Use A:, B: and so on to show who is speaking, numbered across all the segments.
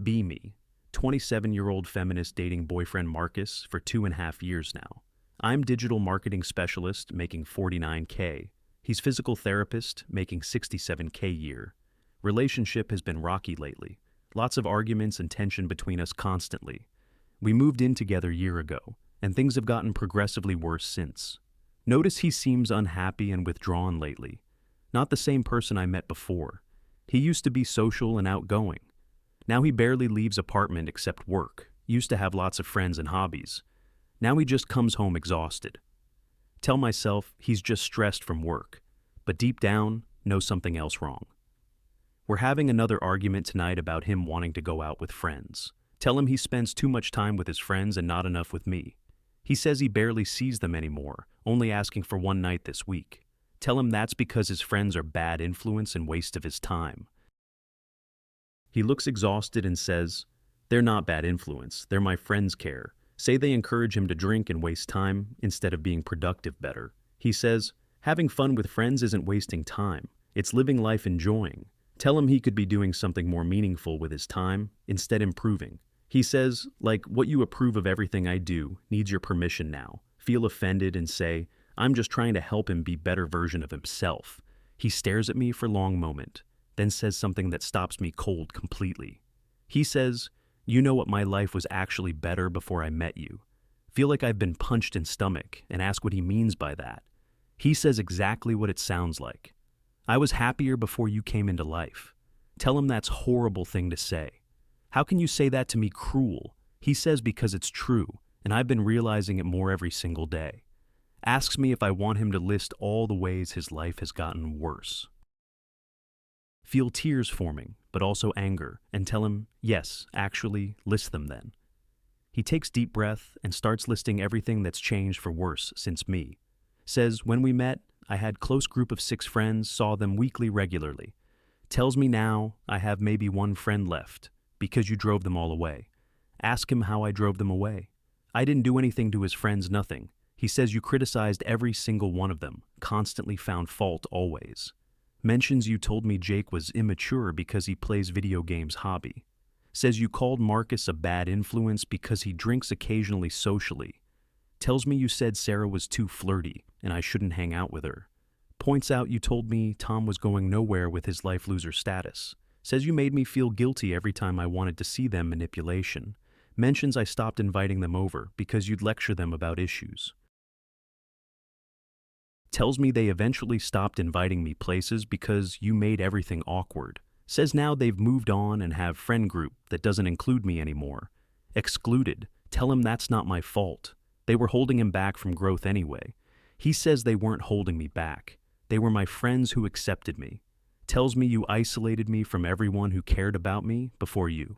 A: Be me. 27-year-old feminist dating boyfriend Marcus for 2.5 years now. I'm digital marketing specialist making 49K. He's physical therapist making 67K year. Relationship has been rocky lately. Lots of arguments and tension between us constantly. We moved in together a year ago, and things have gotten progressively worse since. Notice he seems unhappy and withdrawn lately. Not the same person I met before. He used to be social and outgoing. Now he barely leaves apartment except work. Used to have lots of friends and hobbies. Now he just comes home exhausted. Tell myself he's just stressed from work, but deep down, know something else wrong. We're having another argument tonight about him wanting to go out with friends. Tell him he spends too much time with his friends and not enough with me. He says he barely sees them anymore, only asking for one night this week. Tell him that's because his friends are bad influence and waste of his time. He looks exhausted and says, "They're not bad influence, they're my friends care." Say they encourage him to drink and waste time instead of being productive better. He says, having fun with friends isn't wasting time, it's living life enjoying. Tell him he could be doing something more meaningful with his time, instead improving. He says, like, what you approve of everything I do needs your permission now. Feel offended and say, I'm just trying to help him be a better version of himself. He stares at me for a long moment, then says something that stops me cold completely. He says, you know what, my life was actually better before I met you. Feel like I've been punched in stomach and ask what he means by that. He says exactly what it sounds like. I was happier before you came into life. Tell him that's a horrible thing to say. How can you say that to me, cruel? He says because it's true, and I've been realizing it more every single day. Asks me if I want him to list all the ways his life has gotten worse. Feel tears forming, but also anger, and tell him, yes, actually, list them then. He takes deep breath and starts listing everything that's changed for worse since me. Says, when we met, I had close group of 6 friends, saw them weekly regularly. Tells me now I have maybe 1 friend left, because you drove them all away. Ask him how I drove them away. I didn't do anything to his friends, nothing. He says you criticized every single one of them, constantly found fault always. Mentions you told me Jake was immature because he plays video games hobby. Says you called Marcus a bad influence because he drinks occasionally socially. Tells me you said Sarah was too flirty and I shouldn't hang out with her. Points out you told me Tom was going nowhere with his life loser status. Says you made me feel guilty every time I wanted to see them, manipulation. Mentions I stopped inviting them over because you'd lecture them about issues. Tells me they eventually stopped inviting me places because you made everything awkward. Says now they've moved on and have friend group that doesn't include me anymore. Excluded. Tell him that's not my fault. They were holding him back from growth anyway. He says they weren't holding me back. They were my friends who accepted me. Tells me you isolated me from everyone who cared about me before you.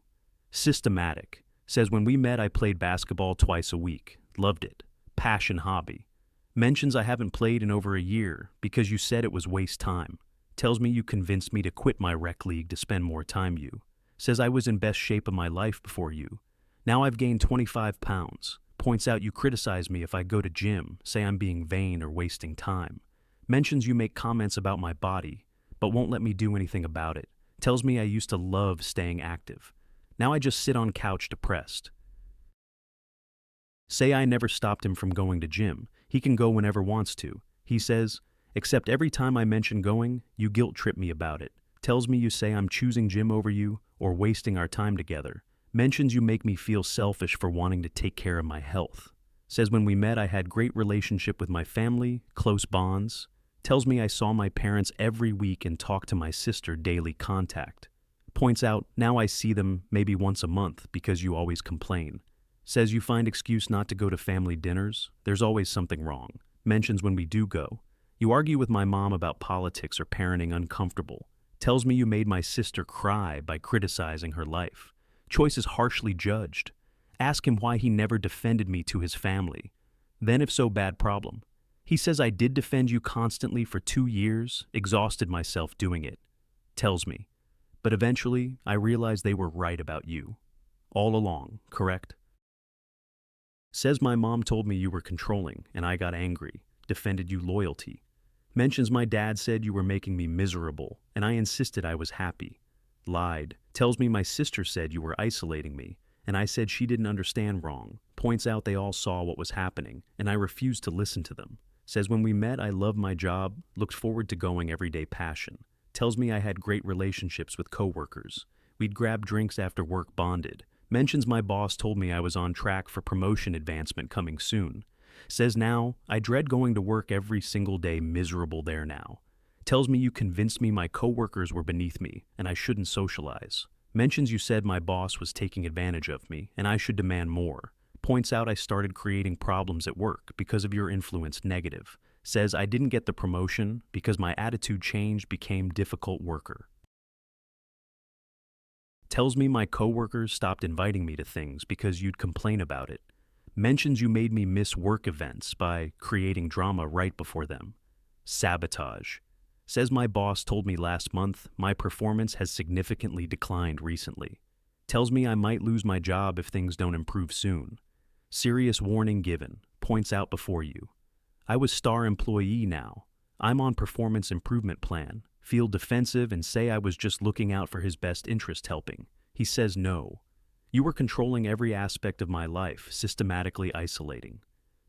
A: Systematic. Says when we met I played basketball twice a week. Loved it. Passion hobby. Mentions I haven't played in over a year because you said it was waste time. Tells me you convinced me to quit my rec league to spend more time you. Says I was in best shape of my life before you. Now I've gained 25 pounds. Points out you criticize me if I go to gym, say I'm being vain or wasting time. Mentions you make comments about my body, but won't let me do anything about it. Tells me I used to love staying active. Now I just sit on couch depressed. Say I never stopped him from going to gym. He can go whenever wants to. He says, except every time I mention going, you guilt trip me about it. Tells me you say I'm choosing gym over you or wasting our time together. Mentions you make me feel selfish for wanting to take care of my health. Says when we met I had great relationship with my family, close bonds. Tells me I saw my parents every week and talked to my sister daily contact. Points out now I see them maybe once a month because you always complain. Says you find excuse not to go to family dinners. There's always something wrong. Mentions when we do go. You argue with my mom about politics or parenting uncomfortable. Tells me you made my sister cry by criticizing her life. Choice is harshly judged. Ask him why he never defended me to his family. Then if so, bad problem. He says I did defend you constantly for 2 years, exhausted myself doing it. Tells me. But eventually, I realized they were right about you. All along, correct? Says my mom told me you were controlling, and I got angry, defended you loyalty. Mentions my dad said you were making me miserable, and I insisted I was happy. Lied. Tells me my sister said you were isolating me, and I said she didn't understand wrong. Points out they all saw what was happening, and I refused to listen to them. Says when we met I loved my job, looked forward to going everyday passion. Tells me I had great relationships with coworkers. We'd grab drinks after work bonded. Mentions my boss told me I was on track for promotion advancement coming soon. Says now, I dread going to work every single day, miserable there now. Tells me you convinced me my coworkers were beneath me and I shouldn't socialize. Mentions you said my boss was taking advantage of me and I should demand more. Points out I started creating problems at work because of your influence negative. Says I didn't get the promotion because my attitude changed, became difficult worker. Tells me my coworkers stopped inviting me to things because you'd complain about it. Mentions you made me miss work events by creating drama right before them. Sabotage. Says my boss told me last month my performance has significantly declined recently. Tells me I might lose my job if things don't improve soon. Serious warning given. Points out before you. I was star employee now. I'm on performance improvement plan. Feel defensive and say I was just looking out for his best interest helping. He says no. You were controlling every aspect of my life, systematically isolating.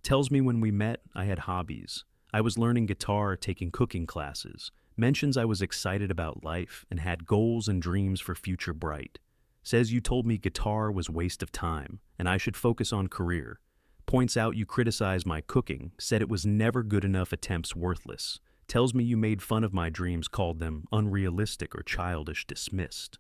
A: Tells me when we met I had hobbies. I was learning guitar, taking cooking classes. Mentions I was excited about life and had goals and dreams for future bright. Says you told me guitar was waste of time and I should focus on career. Points out you criticized my cooking, said it was never good enough, attempts worthless. Tells me you made fun of my dreams, called them unrealistic or childish, dismissed.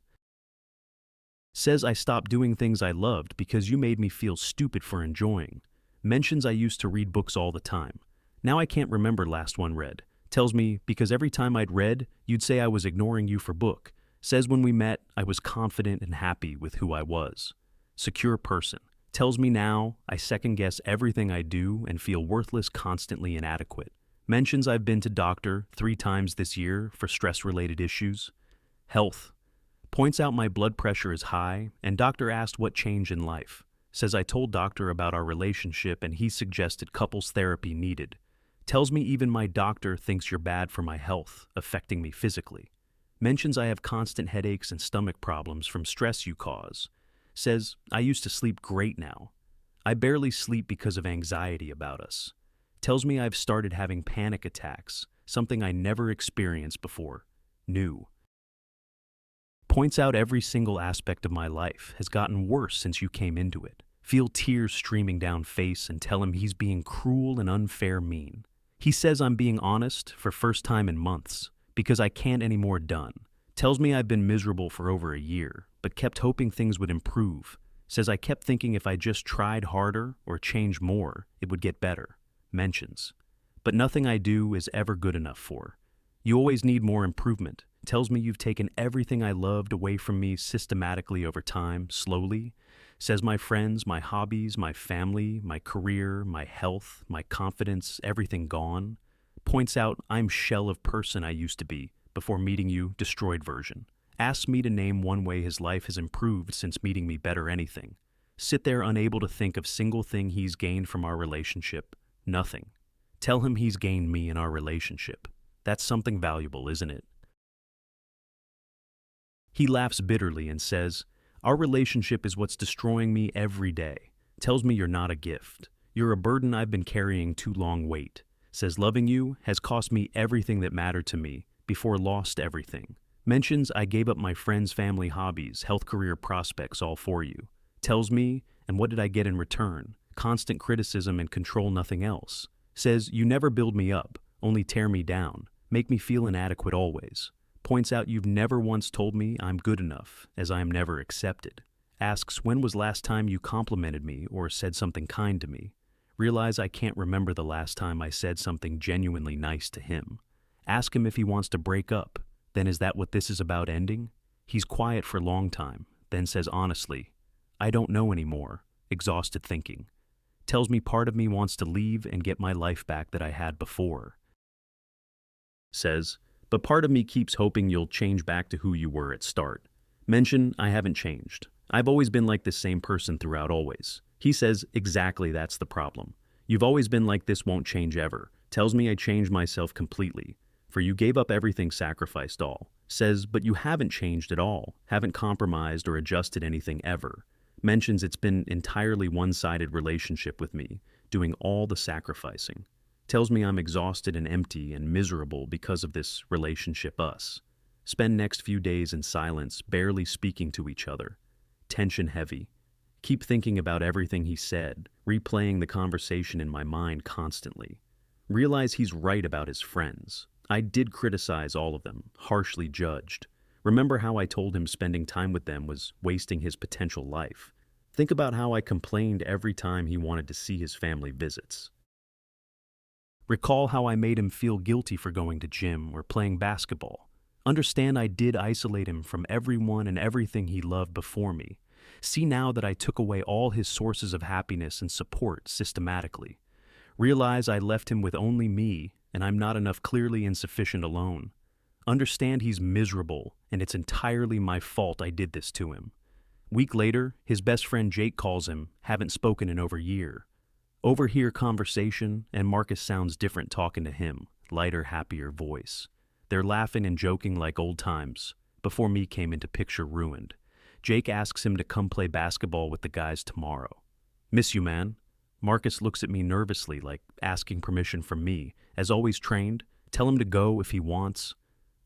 A: Says I stopped doing things I loved because you made me feel stupid for enjoying. Mentions I used to read books all the time. Now I can't remember last one read. Tells me because every time I'd read, you'd say I was ignoring you for book. Says when we met, I was confident and happy with who I was. Secure person. Tells me now I second guess everything I do and feel worthless, constantly inadequate. Mentions I've been to doctor 3 times this year for stress-related issues. Health. Points out my blood pressure is high and doctor asked what changed in life. Says I told doctor about our relationship and he suggested couples therapy needed. Tells me even my doctor thinks you're bad for my health, affecting me physically. Mentions I have constant headaches and stomach problems from stress you cause. Says I used to sleep great now. I barely sleep because of anxiety about us. Tells me I've started having panic attacks, something I never experienced before. New. Points out every single aspect of my life has gotten worse since you came into it. Feel tears streaming down face and tell him he's being cruel and unfair mean. He says I'm being honest for first time in months because I can't anymore done. Tells me I've been miserable for over a year, but kept hoping things would improve. Says I kept thinking if I just tried harder or changed more, it would get better. Mentions. But nothing I do is ever good enough for. You always need more improvement. Tells me you've taken everything I loved away from me systematically over time, slowly. Says my friends, my hobbies, my family, my career, my health, my confidence, everything gone. Points out I'm shell of person I used to be before meeting you, destroyed version. Asks me to name one way his life has improved since meeting me, better anything. Sit there unable to think of single thing he's gained from our relationship. Nothing. Tell him he's gained me in our relationship. That's something valuable, isn't it? He laughs bitterly and says, our relationship is what's destroying me every day. Tells me you're not a gift. You're a burden I've been carrying too long weight. Says loving you has cost me everything that mattered to me before lost everything. Mentions I gave up my friends, family, hobbies, health, career, prospects all for you. Tells me, and what did I get in return? Constant criticism and control, nothing else. Says you never build me up, only tear me down, make me feel inadequate always. Points out you've never once told me I'm good enough, as I am never accepted. Asks when was last time you complimented me or said something kind to me. Realize I can't remember the last time I said something genuinely nice to him. Ask him if he wants to break up. Then is that what this is about, ending? He's quiet for a long time, then says honestly, I don't know anymore, exhausted thinking. Tells me part of me wants to leave and get my life back that I had before. Says, but part of me keeps hoping you'll change back to who you were at start. Mention I haven't changed. I've always been like this same person throughout always. He says exactly that's the problem. You've always been like this, won't change ever. Tells me I changed myself completely. for you gave up everything, sacrificed all. Says, but you haven't changed at all, haven't compromised or adjusted anything ever. Mentions it's been entirely one-sided relationship with me, doing all the sacrificing. Tells me I'm exhausted and empty and miserable because of this relationship us. Spend next few days in silence, barely speaking to each other. Tension heavy. Keep thinking about everything he said, replaying the conversation in my mind constantly. Realize he's right about his friends. I did criticize all of them, harshly judged. Remember how I told him spending time with them was wasting his potential life. Think about how I complained every time he wanted to see his family visits. Recall how I made him feel guilty for going to gym or playing basketball. Understand I did isolate him from everyone and everything he loved before me. See now that I took away all his sources of happiness and support systematically. Realize I left him with only me, and I'm not enough, clearly insufficient alone. Understand he's miserable, and it's entirely my fault I did this to him. Week later, his best friend Jake calls him, haven't spoken in over a year. Overhear conversation, and Marcus sounds different talking to him, lighter, happier voice. They're laughing and joking like old times. Before me came into picture ruined. Jake asks him to come play basketball with the guys tomorrow. Miss you, man. Marcus looks at me nervously, like asking permission from me. As always trained, tell him to go if he wants.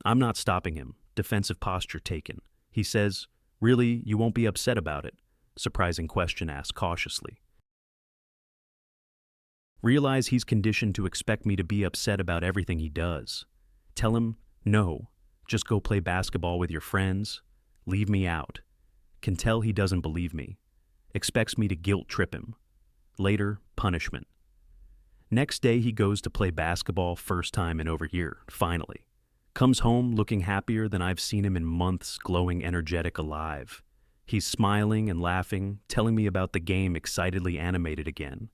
A: I'm not stopping him. Defensive posture taken. He says, really, you won't be upset about it? Surprising question asked cautiously. Realize he's conditioned to expect me to be upset about everything he does. Tell him, no, just go play basketball with your friends. Leave me out. Can tell he doesn't believe me. Expects me to guilt trip him. Later, punishment. Next day he goes to play basketball, first time in over a year, finally. Comes home looking happier than I've seen him in months, glowing, energetic, alive. He's smiling and laughing, telling me about the game, excitedly animated again.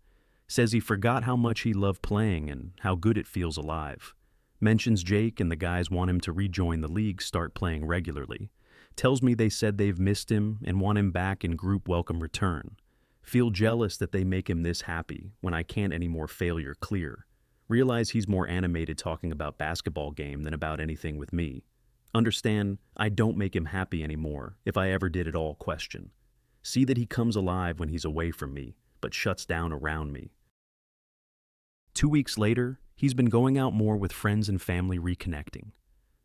A: Says he forgot how much he loved playing and how good it feels alive. Mentions Jake and the guys want him to rejoin the league, start playing regularly. Tells me they said they've missed him and want him back in group welcome return. Feel jealous that they make him this happy when I can't anymore, failure clear. Realize he's more animated talking about basketball game than about anything with me. Understand I don't make him happy anymore, if I ever did at all, question. See that he comes alive when he's away from me, but shuts down around me. 2 weeks later, he's been going out more with friends and family, reconnecting.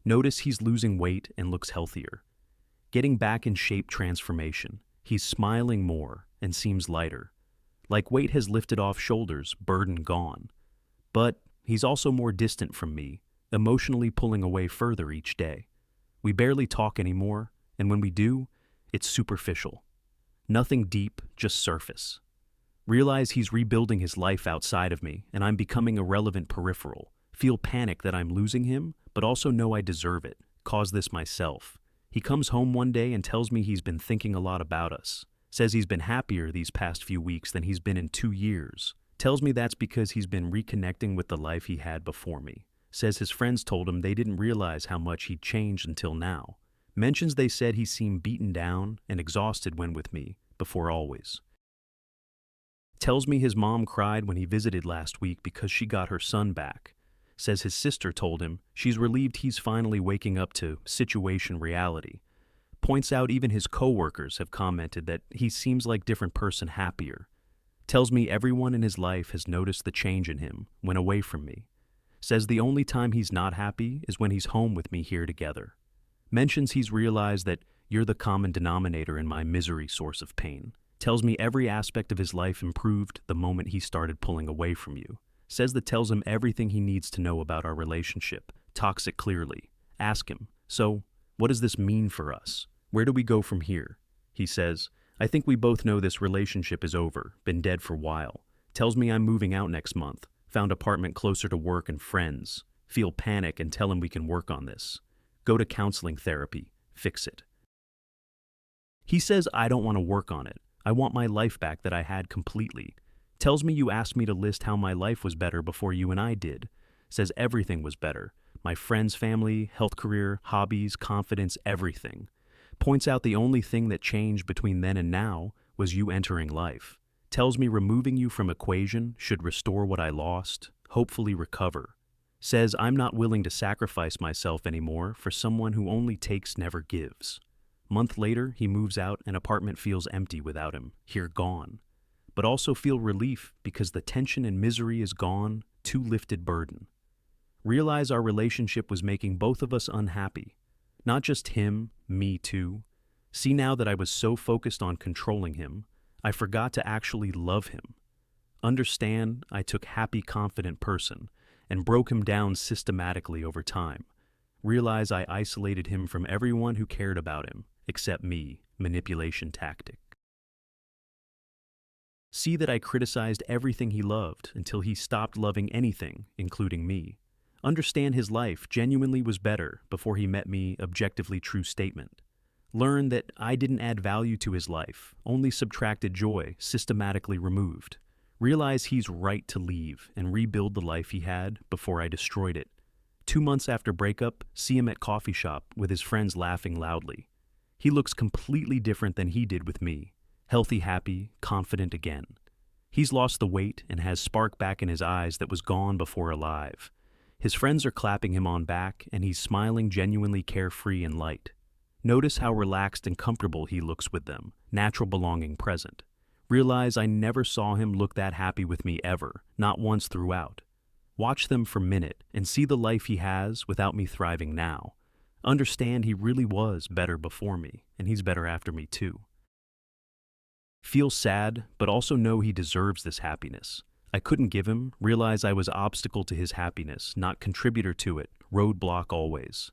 A: Notice he's losing weight and looks healthier. Getting back in shape, transformation. He's smiling more and seems lighter. Like weight has lifted off shoulders, burden gone. But he's also more distant from me, emotionally pulling away further each day. We barely talk anymore, and when we do, it's superficial. Nothing deep, just surface. Realize he's rebuilding his life outside of me, and I'm becoming irrelevant, peripheral. Feel panic that I'm losing him, but also know I deserve it. Cause this myself. He comes home one day and tells me he's been thinking a lot about us. Says he's been happier these past few weeks than he's been in 2 years. Tells me that's because he's been reconnecting with the life he had before me. Says his friends told him they didn't realize how much he'd changed until now. Mentions they said he seemed beaten down and exhausted when with me, before always. Tells me his mom cried when he visited last week because she got her son back. Says his sister told him she's relieved he's finally waking up to situation reality. Points out even his co-workers have commented that he seems like different person, happier. Tells me everyone in his life has noticed the change in him when away from me. Says the only time he's not happy is when he's home with me here together. Mentions he's realized that you're the common denominator in my misery, source of pain. Tells me every aspect of his life improved the moment he started pulling away from you. Says that tells him everything he needs to know about our relationship. Talks it clearly. Ask him, so what does this mean for us? Where do we go from here? He says, I think we both know this relationship is over, been dead for a while. Tells me I'm moving out next month. Found apartment closer to work and friends. Feel panic and tell him we can work on this. Go to counseling, therapy. Fix it. He says I don't want to work on it. I want my life back that I had completely. Tells me you asked me to list how my life was better before you and I did. Says everything was better. My friends, family, health, career, hobbies, confidence, everything. Points out the only thing that changed between then and now was you entering life. Tells me removing you from equation should restore what I lost, hopefully recover. Says I'm not willing to sacrifice myself anymore for someone who only takes, never gives. Month later, he moves out and apartment feels empty without him, here gone. But also feel relief because the tension and misery is gone, too lifted burden. Realize our relationship was making both of us unhappy. Not just him, me too. See now that I was so focused on controlling him, I forgot to actually love him. Understand I took happy, confident person and broke him down systematically over time. Realize I isolated him from everyone who cared about him, except me, manipulation tactic. See that I criticized everything he loved until he stopped loving anything, including me. Understand his life genuinely was better before he met me, objectively true statement. Learn that I didn't add value to his life, only subtracted joy, systematically removed. Realize he's right to leave and rebuild the life he had before I destroyed it. 2 months after breakup, see him at coffee shop with his friends laughing loudly. He looks completely different than he did with me. Healthy, happy, confident again. He's lost the weight and has spark back in his eyes that was gone before alive. His friends are clapping him on back and he's smiling genuinely carefree and light. Notice how relaxed and comfortable he looks with them, natural belonging present. Realize I never saw him look that happy with me ever, not once throughout. Watch them for a minute and see the life he has without me thriving now. Understand he really was better before me, and he's better after me too. Feel sad, but also know he deserves this happiness. I couldn't give him, realize I was obstacle to his happiness, not contributor to it, roadblock always.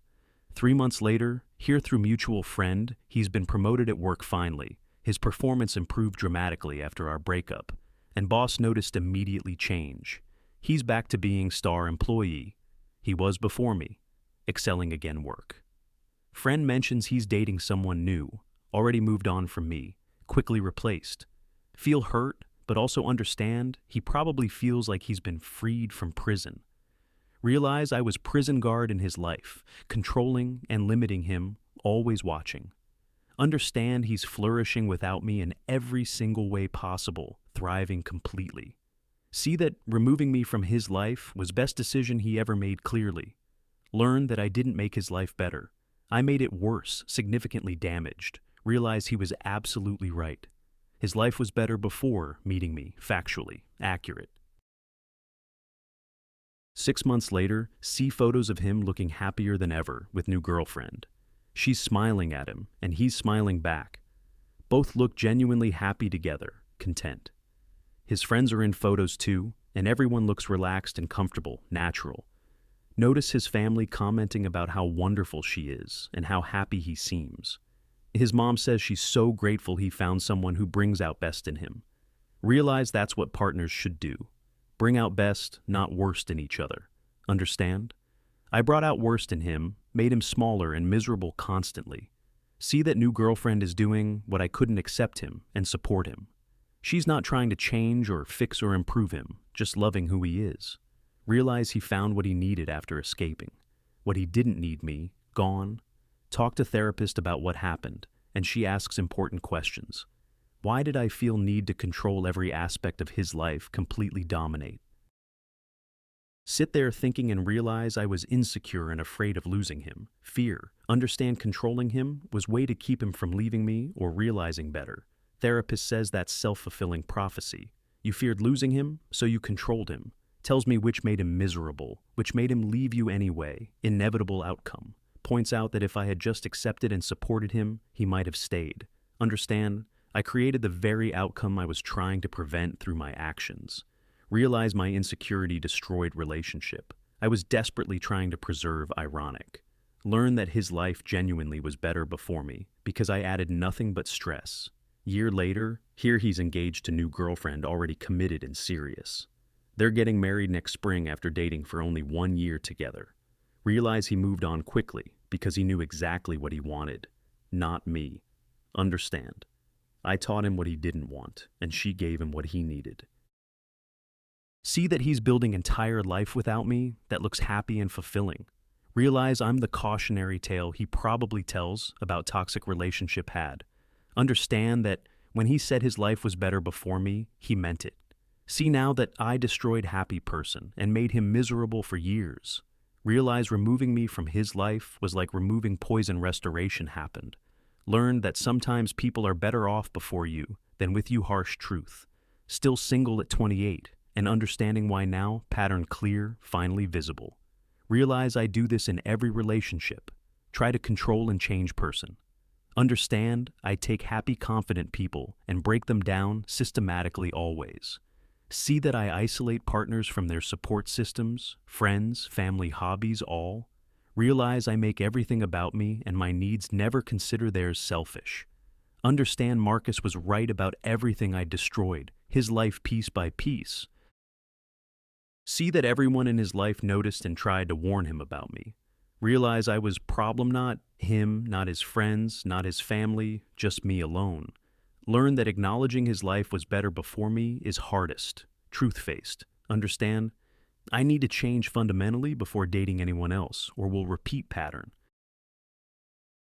A: 3 months later, hear through mutual friend, he's been promoted at work finally. His performance improved dramatically after our breakup, and boss noticed immediately change. He's back to being star employee. He was before me, excelling again work. Friend mentions he's dating someone new, already moved on from me, quickly replaced. Feel hurt, but also understand he probably feels like he's been freed from prison. Realize I was prison guard in his life, controlling and limiting him, always watching. Understand he's flourishing without me in every single way possible, thriving completely. See that removing me from his life was best decision he ever made clearly. Learn that I didn't make his life better. I made it worse, significantly damaged. Realize he was absolutely right. His life was better before meeting me, factually, accurate. 6 months later, see photos of him looking happier than ever with new girlfriend. She's smiling at him, and he's smiling back. Both look genuinely happy together, content. His friends are in photos too, and everyone looks relaxed and comfortable, natural. Notice his family commenting about how wonderful she is and how happy he seems. His mom says she's so grateful he found someone who brings out best in him. Realize that's what partners should do. Bring out best, not worst in each other. Understand? I brought out worst in him, made him smaller and miserable constantly. See that new girlfriend is doing what I couldn't accept him and support him. She's not trying to change or fix or improve him, just loving who he is. Realize he found what he needed after escaping. What he didn't need me, gone. Talk to therapist about what happened, and she asks important questions. Why did I feel need to control every aspect of his life, completely dominate? Sit there thinking and realize I was insecure and afraid of losing him. Fear. Understand controlling him was way to keep him from leaving me or realizing better. Therapist says that's self-fulfilling prophecy. You feared losing him, so you controlled him. Tells me which made him miserable, which made him leave you anyway. Inevitable outcome. Points out that if I had just accepted and supported him, he might have stayed. Understand? I created the very outcome I was trying to prevent through my actions. Realize my insecurity destroyed relationship. I was desperately trying to preserve ironic. Learn that his life genuinely was better before me because I added nothing but stress. Year later, here he's engaged to new girlfriend already committed and serious. They're getting married next spring after dating for only 1 year together. Realize he moved on quickly because he knew exactly what he wanted, not me. Understand? I taught him what he didn't want, and she gave him what he needed. See that he's building entire life without me that looks happy and fulfilling. Realize I'm the cautionary tale he probably tells about toxic relationship had. Understand that when he said his life was better before me, he meant it. See now that I destroyed happy person and made him miserable for years. Realize removing me from his life was like removing poison restoration happened. Learn that sometimes people are better off before you than with you harsh truth. Still single at 28 and understanding why now, pattern clear, finally visible. Realize I do this in every relationship. Try to control and change person. Understand I take happy confident people and break them down systematically always. See that I isolate partners from their support systems, friends, family, hobbies, all. Realize I make everything about me and my needs never consider theirs selfish. Understand Marcus was right about everything I destroyed, his life piece by piece. See that everyone in his life noticed and tried to warn him about me. Realize I was problem not him, not his friends, not his family, just me alone. Learn that acknowledging his life was better before me is hardest, truth-faced. Understand? I need to change fundamentally before dating anyone else, or will repeat pattern.